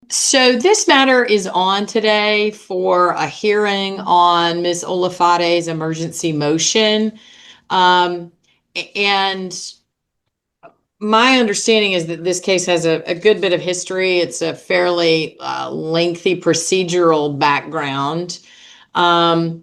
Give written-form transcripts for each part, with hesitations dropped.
So this matter is on today for a hearing on Ms. Olifade's emergency motion. Um, and my understanding is that this case has a good bit of history. It's a fairly lengthy procedural background. Um,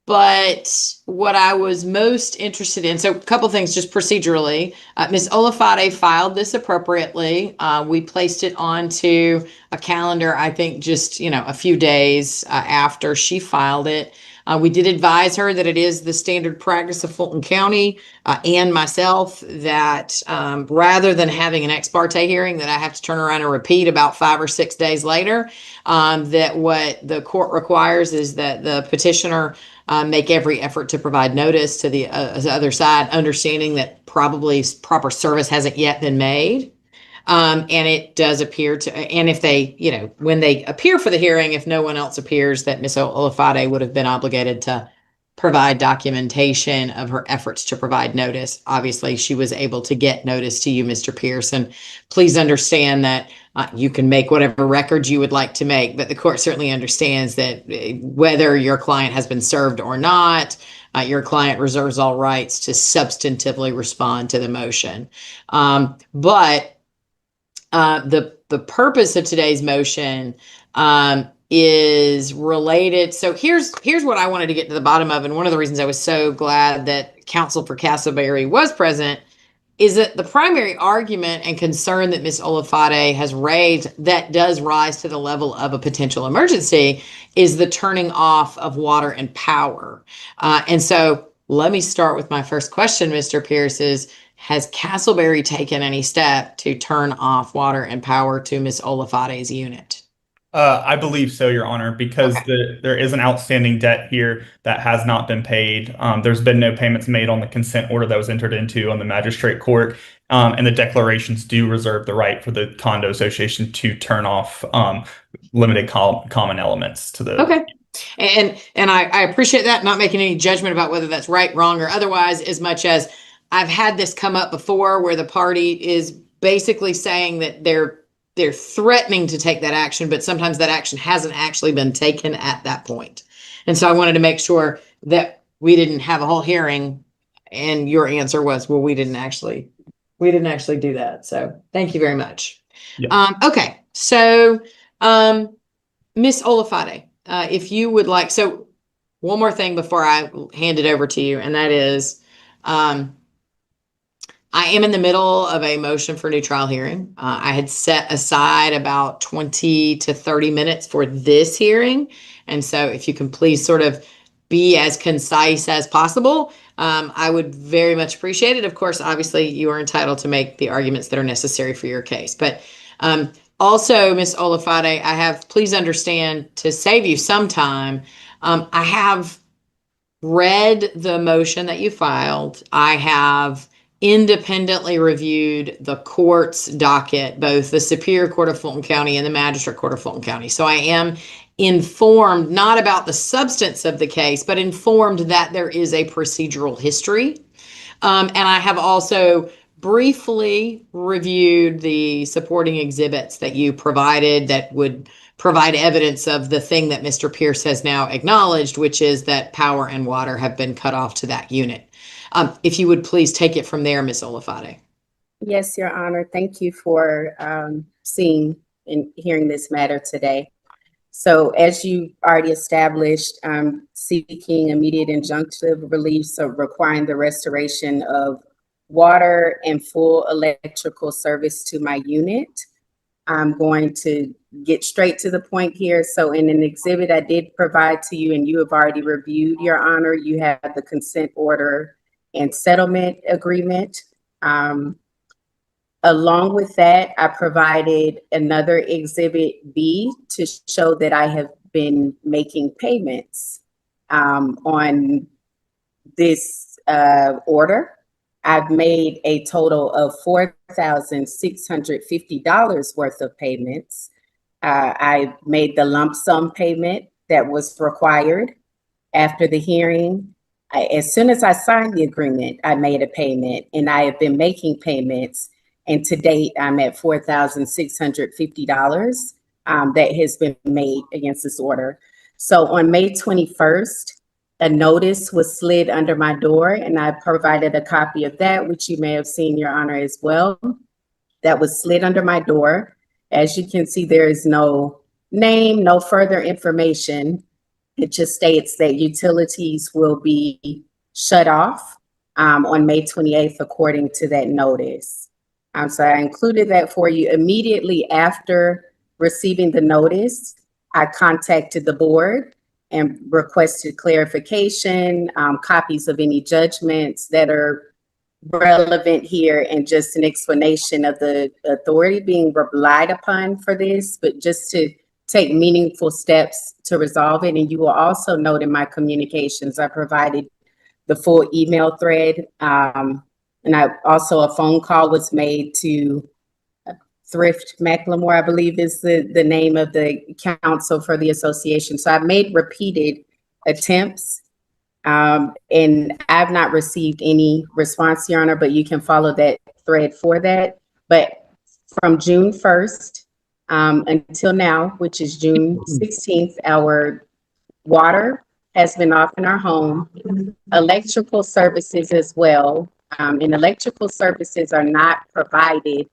but what I was most interested in, so a couple things just procedurally. Ms. Olafade filed this appropriately. We placed it onto a calendar, I think just, a few days after she filed it. We did advise her that it is the standard practice of Fulton County and myself that rather than having an ex parte hearing that I have to turn around and repeat about 5 or 6 days later, that what the court requires is that the petitioner make every effort to provide notice to the other side, understanding that probably proper service hasn't yet been made. And it does appear to, and if they, when they appear for the hearing, if no one else appears, that Ms. Olafade would have been obligated to provide documentation of her efforts to provide notice. Obviously, she was able to get notice to you, Mr. Pearson. Please understand that you can make whatever records you would like to make, but the court certainly understands that whether your client has been served or not, your client reserves all rights to substantively respond to the motion. But the purpose of today's motion is related. So here's what I wanted to get to the bottom of, and one of the reasons I was so glad that counsel for Castleberry was present is that the primary argument and concern that Ms. Olafade has raised that does rise to the level of a potential emergency is the turning off of water and power. And so let me start with my first question, Mr. Pierce, has Castleberry taken any step to turn off water and power to Ms. Olafade's unit? I believe so, Your Honor, because there is an outstanding debt here that has not been paid. There's been no payments made on the consent order that was entered into on the magistrate court, and the declarations do reserve the right for the condo association to turn off limited common elements to the. Okay. And I appreciate that, not making any judgment about whether that's right, wrong, or otherwise, as much as I've had this come up before where the party is basically saying that they're threatening to take that action, but sometimes that action hasn't actually been taken at that point. And so I wanted to make sure that we didn't have a whole hearing and your answer was, well, we didn't actually do that. So thank you very much. Yeah. Okay. So, Miss Olafade, if you would like, so one more thing before I hand it over to you, and that is, I am in the middle of a motion for new trial hearing. I had set aside about 20 to 30 minutes for this hearing. And so if you can please sort of be as concise as possible, I would very much appreciate it. Of course, obviously, you are entitled to make the arguments that are necessary for your case. But also, Ms. Olafade, please understand, to save you some time, I have read the motion that you filed. I have independently reviewed the court's docket, both the Superior Court of Fulton County and the Magistrate Court of Fulton County. So I am informed, not about the substance of the case, but informed that there is a procedural history. And I have also briefly reviewed the supporting exhibits that you provided that would provide evidence of the thing that Mr. Pierce has now acknowledged, which is that power and water have been cut off to that unit. If you would please take it from there, Ms. Olafade. Yes, Your Honor. Thank you for seeing and hearing this matter today. So as you already established, I'm seeking immediate injunctive relief, so requiring the restoration of water and full electrical service to my unit. I'm going to get straight to the point here. So in an exhibit I did provide to you and you have already reviewed, Your Honor, you have the consent order and settlement agreement. Along with that, I provided another exhibit B to show that I have been making payments on this order. I've made a total of $4,650 worth of payments. I made the lump sum payment that was required after the hearing. As soon as I signed the agreement, I made a payment, and I have been making payments And to date, I'm at $4,650 that has been made against this order. So on May 21st, a notice was slid under my door, and I provided a copy of that, which you may have seen, Your Honor, as well. That was slid under my door. As you can see, there is no name, no further information. It just states that utilities will be shut off on May 28th, according to that notice. So I included that for you. Immediately after receiving the notice, I contacted the board and requested clarification, copies of any judgments that are relevant here, and just an explanation of the authority being relied upon for this, but just to take meaningful steps to resolve it. And you will also note in my communications, I provided the full email thread. And a phone call was made to Thrift McLemore, I believe is the name of the counsel for the association. So I've made repeated attempts, and I've not received any response, Your Honor, but you can follow that thread for that. But from June 1st until now, which is June 16th, our water has been off in our home, electrical services as well. And electrical services are not provided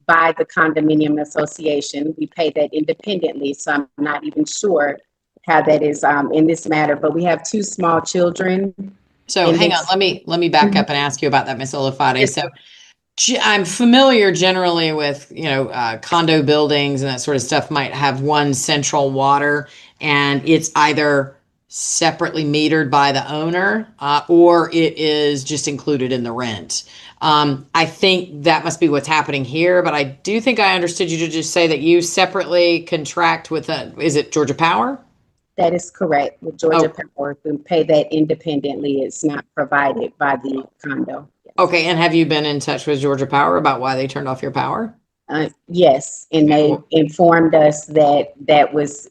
by the condominium association. We pay that independently, so I'm not even sure how that is in this matter. But we have two small children. So hang on, let me back up and ask you about that, Ms. Olafade. Yes. So I'm familiar generally with, condo buildings and that sort of stuff might have one central water, and it's either separately metered by the owner or it is just included in the rent. I think that must be what's happening here, but I do think I understood you to just say that you separately contract with is it Georgia Power? That is correct. With Georgia Power, we pay that independently. It's not provided by the condo. Yes. Okay, and have you been in touch with Georgia Power about why they turned off your power? Yes, and they informed us that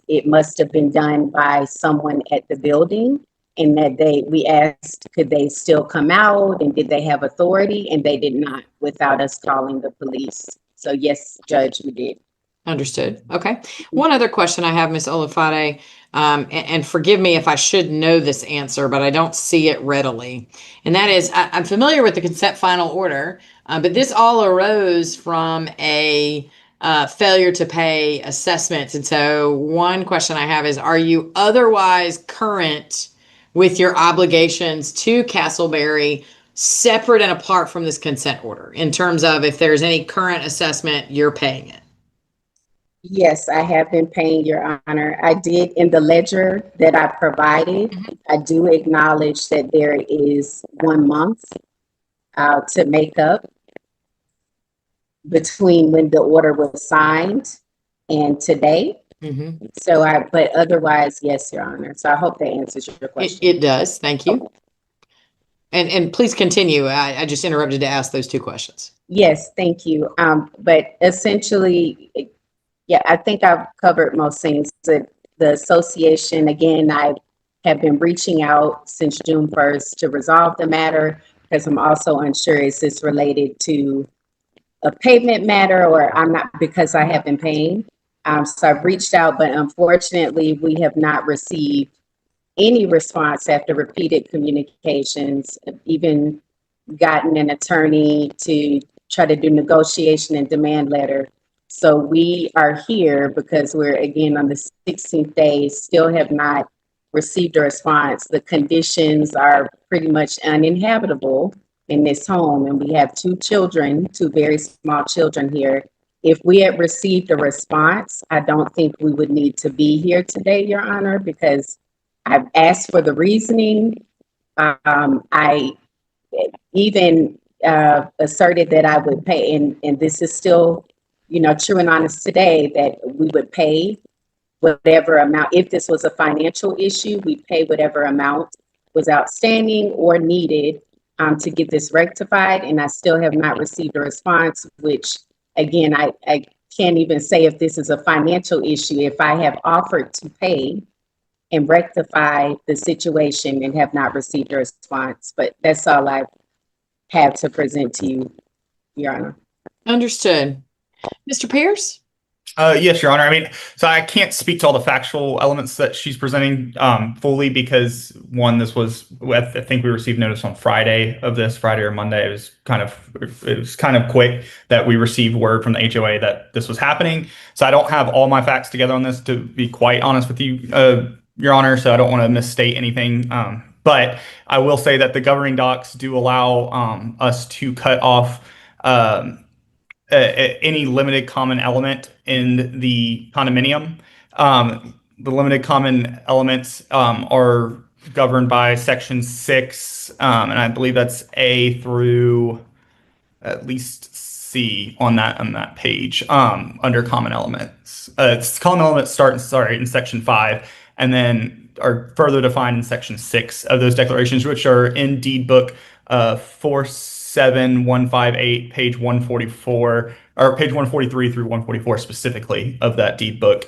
it must have been done by someone at the building, and that we asked, could they still come out, and did they have authority, and they did not, without us calling the police. So yes, Judge, we did. Understood. Okay. One other question I have, Ms. Olafade, and forgive me if I should know this answer, but I don't see it readily. And that is, I'm familiar with the consent final order, but this all arose from a failure to pay assessments. And so one question I have is, are you otherwise current with your obligations to Castleberry separate and apart from this consent order, in terms of if there's any current assessment, you're paying it? Yes, I have been paying, Your Honor. I did in the ledger that I provided. I do acknowledge that there is 1 month to make up between when the order was signed and today. So but otherwise, yes, Your Honor. So I hope that answers your question. It does. Thank you. And please continue. I just interrupted to ask those two questions. Yes, thank you. But essentially, yeah, I think I've covered most things. The association, again, I have been reaching out since June 1st to resolve the matter, because I'm also unsure, is this related to a payment matter, or I'm not, because I have been paying. So I've reached out, but unfortunately, we have not received any response after repeated communications. I've even gotten an attorney to try to do negotiation and demand letter. So we are here because we're, again, on the 16th day, still have not received a response. The conditions are pretty much uninhabitable in this home, and we have two children, two very small children here. If we had received a response, I don't think we would need to be here today, Your Honor, because I've asked for the reasoning. I even asserted that I would pay, and this is still, true and honest today, that we would pay whatever amount. If this was a financial issue, we'd pay whatever amount was outstanding or needed to get this rectified. And I still have not received a response, which, again, I can't even say if this is a financial issue, if I have offered to pay and rectify the situation and have not received a response. But that's all I have to present to you, Your Honor. Understood. Mr. Pierce? Yes, Your Honor. I mean, so I can't speak to all the factual elements that she's presenting fully because one, I think we received notice on Friday or Monday. It was kind of quick that we received word from the HOA that this was happening. So I don't have all my facts together on this, to be quite honest with you, Your Honor. So I don't want to misstate anything. But I will say that the governing docs do allow us to cut off any limited common element in the condominium. The limited common elements are governed by Section 6, and I believe that's A through at least C on that page under common elements. Common elements start in Section 5, and then are further defined in Section 6 of those declarations, which are in Deed Book 47158, page 144, or page 143 through 144 specifically of that deed book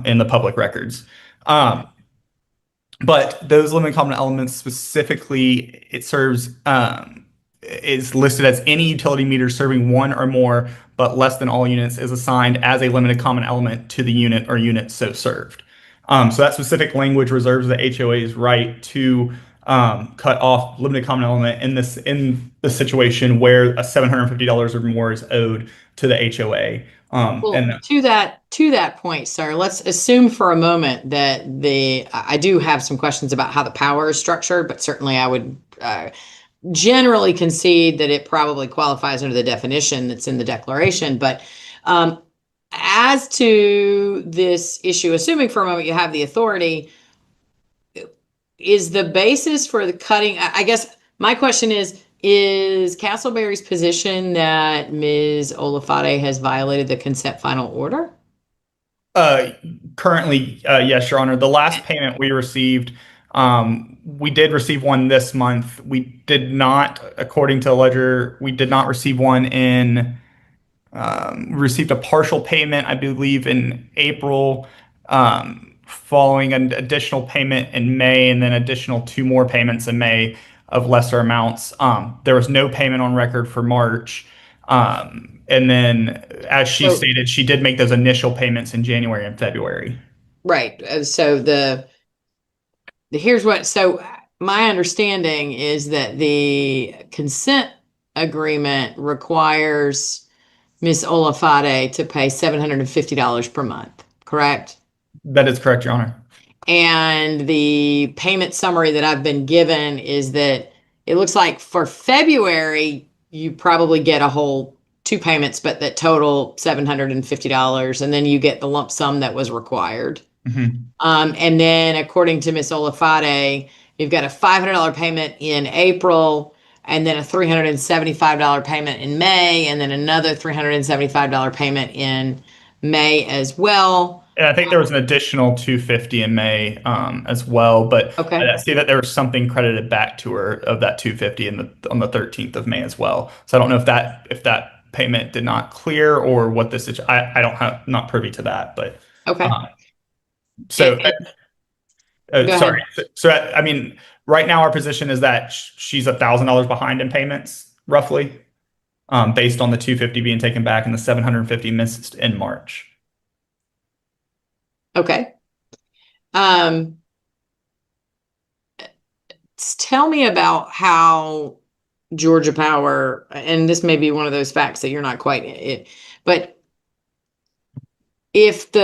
in the public records. But those limited common elements specifically, it serves is listed as any utility meter serving one or more but less than all units is assigned as a limited common element to the unit or unit so served. So that specific language reserves the HOA's right to cut off limited common element in the situation where a $750 or more is owed to the HOA. Well, to that point, sir, let's assume for a moment that I do have some questions about how the power is structured, but certainly I would generally concede that it probably qualifies under the definition that's in the declaration. But as to this issue, assuming for a moment you have the authority, is the basis for the cutting, I guess my question is Castleberry's position that Ms. Olafate has violated the consent final order? Currently, yes, Your Honor. The last payment we received, we did receive one this month. We did not, according to the ledger, we did not receive one received a partial payment, I believe, in April, following an additional payment in May, and then additional 2 more payments in May of lesser amounts. There was no payment on record for March. And then, as she stated, she did make those initial payments in January and February. Right. So so my understanding is that the consent agreement requires Ms. Olafate to pay $750 per month, correct? That is correct, Your Honor. And the payment summary that I've been given is that it looks like for February, you probably get a whole 2 payments, but that total $750. And then you get the lump sum that was required. Mm-hmm. And then according to Ms. Olafate, you've got a $500 payment in April, and then a $375 payment in May, and then another $375 payment in May as well. And I think there was an additional $250 in May as well, but Okay. I see that there was something credited back to her of that $250 on the 13th of May as well. So I don't know if that payment did not clear or what this is. Not privy to that, but Okay. sorry. So I mean, right now our position is that she's $1,000 behind in payments, roughly, based on the $250 being taken back and the $750 missed in March. Okay. Tell me about how Georgia Power, and this may be one of those facts that you're not quite, but if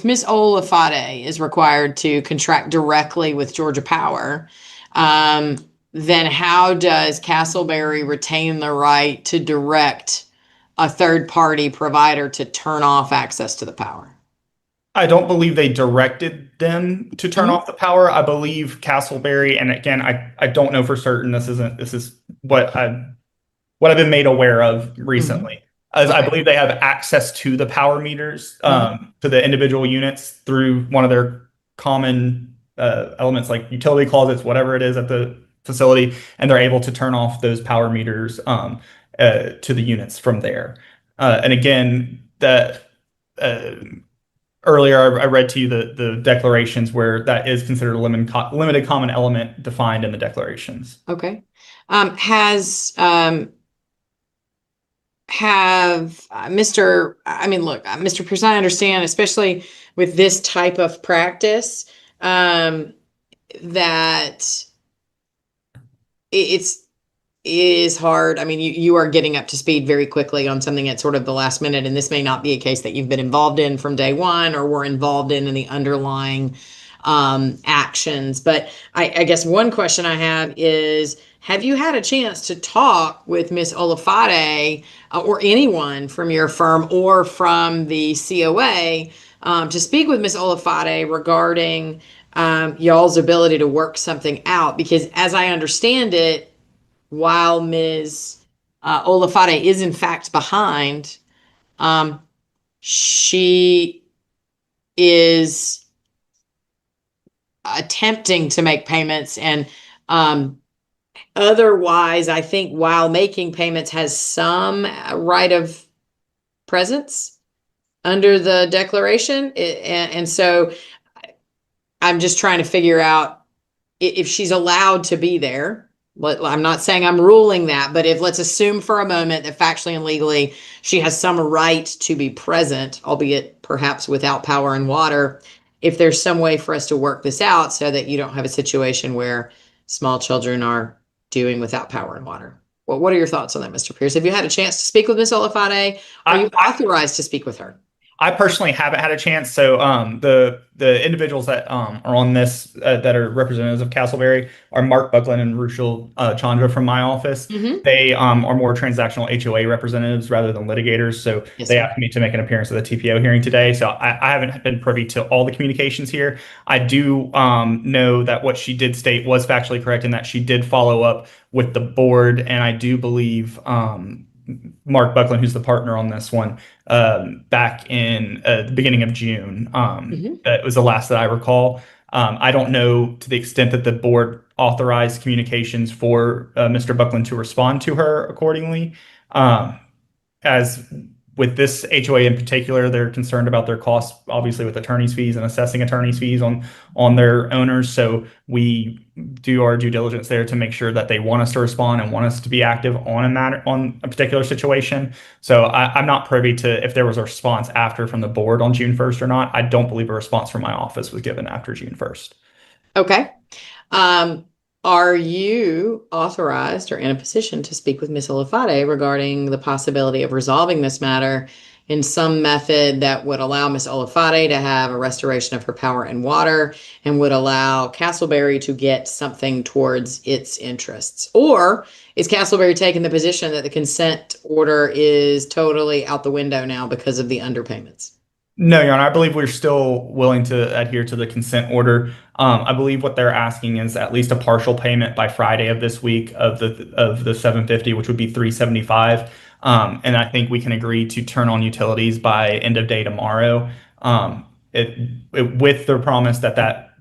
Ms. Olafate is required to contract directly with Georgia Power, then how does Castleberry retain the right to direct a third-party provider to turn off access to the power? I don't believe they directed them to turn off the power. I believe Castleberry, and again, I don't know for certain. This is what I've been made aware of recently. As I believe they have access to the power meters, to the individual units through one of their common elements like utility closets, whatever it is at the facility, and they're able to turn off those power meters to the units from there. And again, earlier I read to you the declarations where that is considered a limited common element defined in the declarations. Okay. Has have Mr. Pierce, I understand, especially with this type of practice, that it's it is hard. I mean, you are getting up to speed very quickly on something at sort of the last minute, and this may not be a case that you've been involved in from day one or were involved in the underlying actions. But I guess one question I have is, have you had a chance to talk with Miss Olafade or anyone from your firm or from the COA to speak with Miss Olafade regarding y'all's ability to work something out? Because as I understand it, while Ms. Olafade is in fact behind, she is attempting to make payments, and otherwise, I think while making payments has some right of presence under the declaration. And so I'm just trying to figure out if she's allowed to be there. I'm not saying I'm ruling that, but if let's assume for a moment that factually and legally she has some right to be present, albeit perhaps without power and water, if there's some way for us to work this out so that you don't have a situation where small children are doing without power and water. Well, what are your thoughts on that, Mr. Pierce? Have you had a chance to speak with Ms. Olafade? Are you authorized to speak with her? I personally haven't had a chance. So the individuals that are on this that are representatives of Castleberry are Mark Buckland and Rushil Chandra from my office. Mhm. They are more transactional HOA representatives rather than litigators. So Yes, they sir. asked me to make an appearance at the TPO hearing today. So I haven't been privy to all the communications here. I do know that what she did state was factually correct in that she did follow up with the board, and I do believe Mark Buckland, who's the partner on this one, back in the beginning of June. That was the last that I recall. I don't know to the extent that the board authorized communications for Mr. Buckland to respond to her accordingly. As with this HOA in particular, they're concerned about their costs, obviously with attorney's fees and assessing attorney's fees on their owners. So we do our due diligence there to make sure that they want us to respond and want us to be active on a particular situation. So I'm not privy to if there was a response after from the board on June 1st or not. I don't believe a response from my office was given after June 1st. Okay. Are you authorized or in a position to speak with Ms. Olafade regarding the possibility of resolving this matter in some method that would allow Ms. Olafade to have a restoration of her power and water and would allow Castleberry to get something towards its interests? Or is Castleberry taking the position that the consent order is totally out the window now because of the underpayments? No, Your Honor, I believe we're still willing to adhere to the consent order. I believe what they're asking is at least a partial payment by Friday of this week of the 750, which would be 375. And I think we can agree to turn on utilities by end of day tomorrow. With the promise that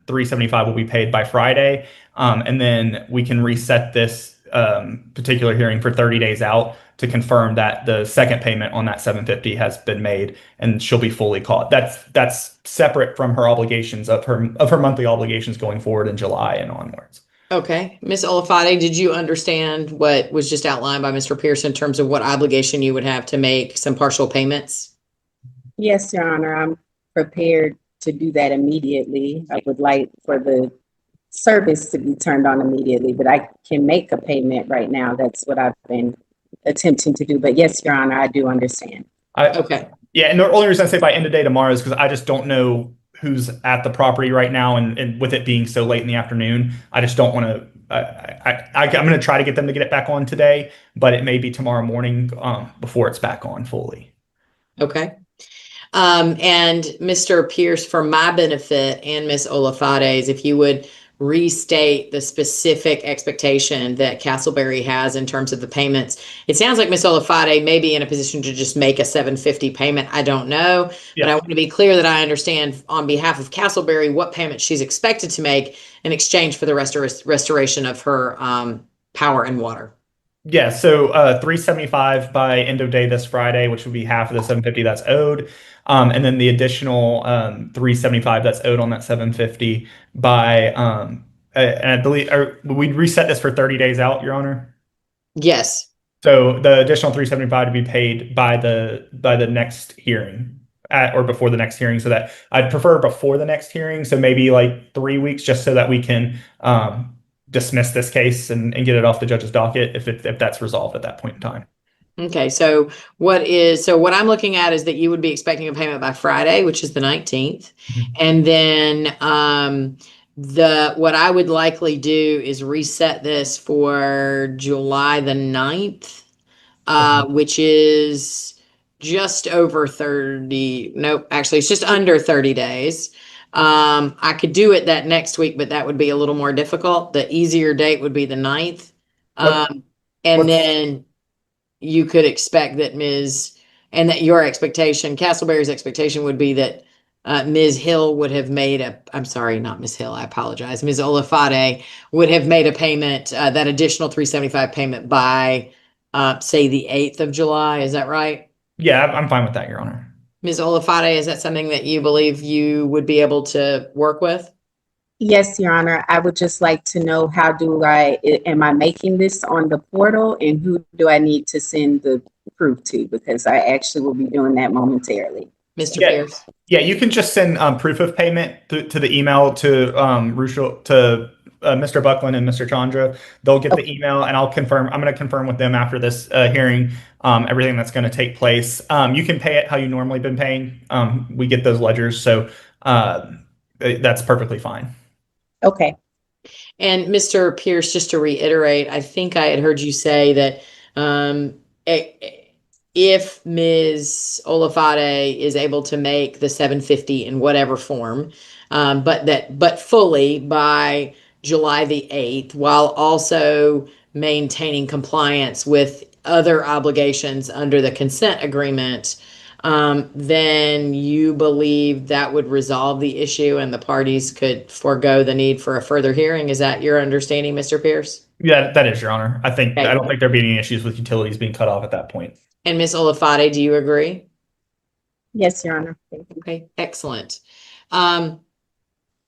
375 will be paid by Friday, and then we can reset this particular hearing for 30 days out to confirm that the second payment on that 750 has been made and she'll be fully caught. That's separate from her obligations of her monthly obligations going forward in July and onwards. Okay. Ms. Olafade, did you understand what was just outlined by Mr. Pierce in terms of what obligation you would have to make some partial payments? Yes, Your Honor, I'm prepared to do that immediately. I would like for the service to be turned on immediately, but I can make a payment right now. That's what I've been attempting to do. But yes, Your Honor, I do understand. Okay. Yeah, and the only reason I say by end of day tomorrow is because I just don't know who's at the property right now, and with it being so late in the afternoon, I just don't want to. I'm going to try to get them to get it back on today, but it may be tomorrow morning before it's back on fully. Okay. And Mr. Pierce, for my benefit and Ms. Olafade's, if you would restate the specific expectation that Castleberry has in terms of the payments. It sounds like Ms. Olafade may be in a position to just make a 750 payment. I don't know, but I want to be clear that I understand on behalf of Castleberry what payment she's expected to make in exchange for the restoration of her power and water. Yeah, so 375 by end of day this Friday, which would be half of the 750 that's owed. And then the additional 375 that's owed on that 750 by and I believe we'd reset this for 30 days out, Your Honor. Yes. So the additional 375 to be paid by the next hearing or before the next hearing, so that I'd prefer before the next hearing. So maybe like 3 weeks, just so that we can dismiss this case and get it off the judge's docket if that's resolved at that point in time. Okay, so what I'm looking at is that you would be expecting a payment by Friday, which is the 19th. And then what I would likely do is reset this for July the 9th, which is just over 30. Nope, actually it's just under 30 days. I could do it that next week, but that would be a little more difficult. The easier date would be the 9th. And then you could expect that and that your expectation, Castleberry's expectation would be that Ms. Hill would have made I'm sorry, not Ms. Hill, I apologize. Ms. Olafade would have made a payment, that additional 375 payment by, say, the 8th of July. Is that right? Yeah, I'm fine with that, Your Honor. Ms. Olafade, is that something that you believe you would be able to work with? Yes, Your Honor. I would just like to know am I making this on the portal, and who do I need to send the proof to? Because I actually will be doing that momentarily. Mr. Yeah. Pierce? Yeah, you can just send proof of payment to the email to Mr. Buckland and Mr. Chandra. They'll get the email, and I'm going to confirm with them after this hearing everything that's going to take place. You can pay it how you normally been paying. We get those ledgers, so that's perfectly fine. Okay. And Mr. Pierce, just to reiterate, I think I had heard you say that if Ms. Olafade is able to make the 750 in whatever form, but fully by July the 8th, while also maintaining compliance with other obligations under the consent agreement, then you believe that would resolve the issue and the parties could forego the need for a further hearing. Is that your understanding, Mr. Pierce? Yeah, that is, Your Honor. I Okay. don't think there'd be any issues with utilities being cut off at that point. And Ms. Olafade, do you agree? Yes, Your Honor. Thank you. Okay, excellent.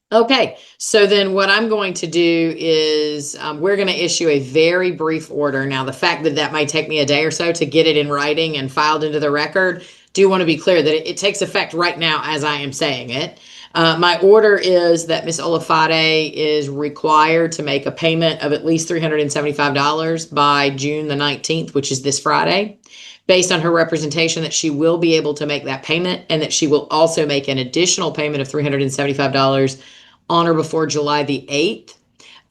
Okay, so then what I'm going to do is we're going to issue a very brief order. Now, the fact that that might take me a day or so to get it in writing and filed into the record, do want to be clear that it takes effect right now as I am saying it. My order is that Ms. Olafade is required to make a payment of at least $375 by June the 19th, which is this Friday, based on her representation that she will be able to make that payment and that she will also make an additional payment of $375 on or before July the 8th.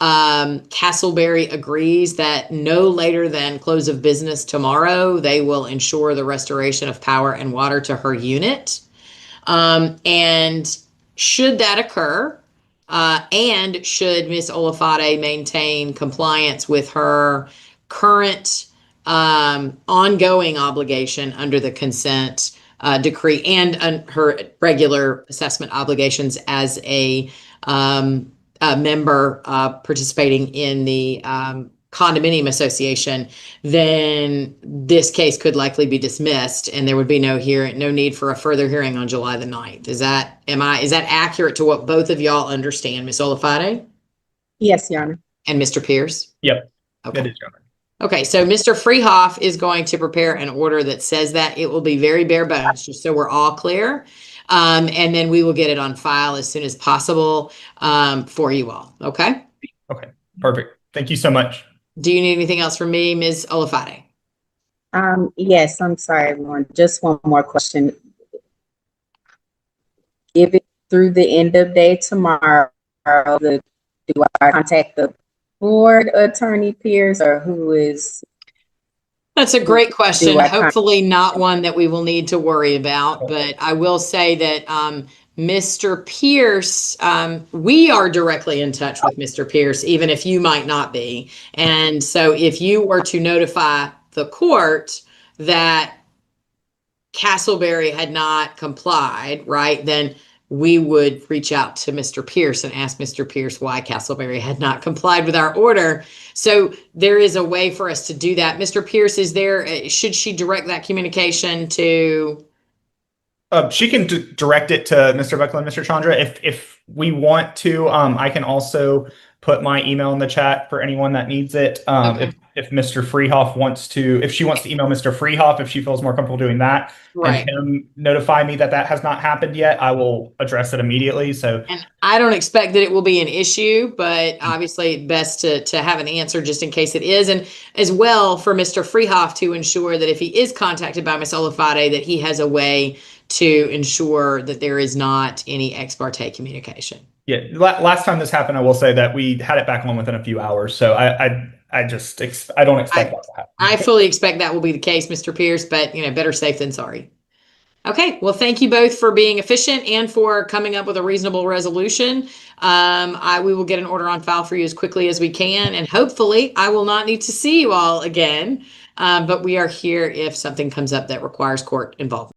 Castleberry agrees that no later than close of business tomorrow, they will ensure the restoration of power and water to her unit. And should that occur, and should Ms. Olafade maintain compliance with her current ongoing obligation under the consent decree and her regular assessment obligations as a member participating in the condominium association, then this case could likely be dismissed and there would be no need for a further hearing on July the 9th. Is that accurate to what both of y'all understand, Ms. Olafade? Yes, Your Honor. And Mr. Pierce? Yep. Okay. That is, Your Honor. Okay, so Mr. Freehoff is going to prepare an order that says that. It will be very bare bones, just so we're all clear. And then we will get it on file as soon as possible for you all. Okay? Okay, perfect. Thank you so much. Do you need anything else from me, Ms. Olafade? Yes, I'm sorry, Lauren. Just one more question. If it's through the end of day tomorrow, do I contact the board attorney Pierce, or who is? That's a great question. Hopefully not one that we will need to worry about, but I will say that Mr. Pierce, we are directly in touch with Mr. Pierce, even if you might not be. And so if you were to notify the court that Castleberry had not complied, right, then we would reach out to Mr. Pierce and ask Mr. Pierce why Castleberry had not complied with our order. So there is a way for us to do that. Mr. Pierce, should she direct that communication to? She can direct it to Mr. Buckland and Mr. Chandra. If we want to, I can also put my email in the chat for anyone that needs it. Okay. If Mr. Freehoff wants to, if she wants to email Mr. Freehoff, if she feels more comfortable doing that, Right. and him notify me that that has not happened yet, I will address it immediately. So And I don't expect that it will be an issue, but obviously best to have an answer just in case it is. And as well for Mr. Freehoff to ensure that if he is contacted by Ms. Olafade, that he has a way to ensure that there is not any ex parte communication. yeah, last time this happened, I will say that we had it back on within a few hours. So I don't expect that to happen. I fully expect that will be the case, Mr. Pierce, but better safe than sorry. Okay, well, thank you both for being efficient and for coming up with a reasonable resolution. We will get an order on file for you as quickly as we can, and hopefully I will not need to see you all again. But we are here if something comes up that requires court involvement.